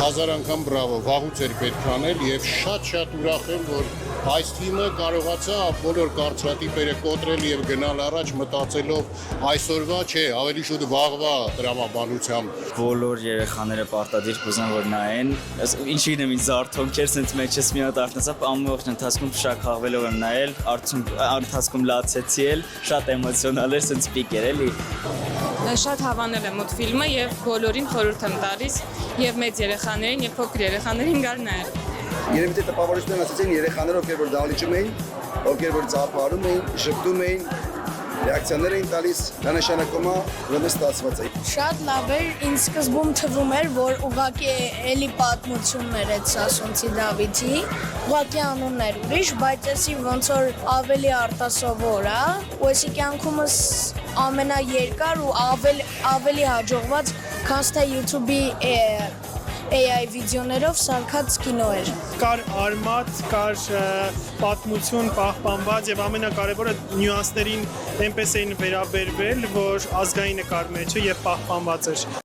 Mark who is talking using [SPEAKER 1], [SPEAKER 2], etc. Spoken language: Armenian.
[SPEAKER 1] 1000 անգամ բրավո, վաղուց էր պետք անել եւ շատ ուրախ եմ, որ այս թիմը կարողացավ բոլոր կարծրատիպերը կոտրել եւ գնալ առաջ մտածելով այսօրվա չէ, ավելի շուտ վաղվա տրամաբանությամբ։
[SPEAKER 2] Բոլոր երեխաները պարտադիր կուզեն որ նայեն, ինչին եմ ինձ զարթոնքեր, սենց մեջս մի հատ արթնացավ, ամբողջ ընթացքում շակ խաղվելով եմ նայել, ընթացքում լացեցի էլ, շատ էմոցիոնալ էր, սենց պիկ էր էլի։
[SPEAKER 3] Շատ հավանել եմ մոտ ֆիլմը եւ բոլորին խորհուրդ եմ տալիս եւ մեծ երեխաներին եւ փոքր երեխաներին գալ նայել։
[SPEAKER 4] Երևի թե տպավորությունն ասացին երեխաները, ովքեր որ դահլիճում էին, ովքեր որ ծափարում էին, շփտում էին, ռեակցիաներ էին տալիս, դա նշանակում է, որ ստացված է։
[SPEAKER 5] Շատ լավ էր, ինձ սկզբում թվում էր, որ ուղղակի էլի պատմություններ է Սասունցի Դավիթի, ուղղակի անունն էր ուրիշ, բայց էսի ոնց որ ավելի արտասովոր է, ու էսի կյանքումս ամենաերկար ու ավելի հաջողված, քան թե YouTube-ի AI վիդեոներով սարքած կինո էր։
[SPEAKER 6] Կար արմատ, կար պատմություն պահպանված եւ ամենակարևորը նյուանսներին այնպես էին վերաբերվել, որ ազգային նկար մեջը եւ պահպանված էր։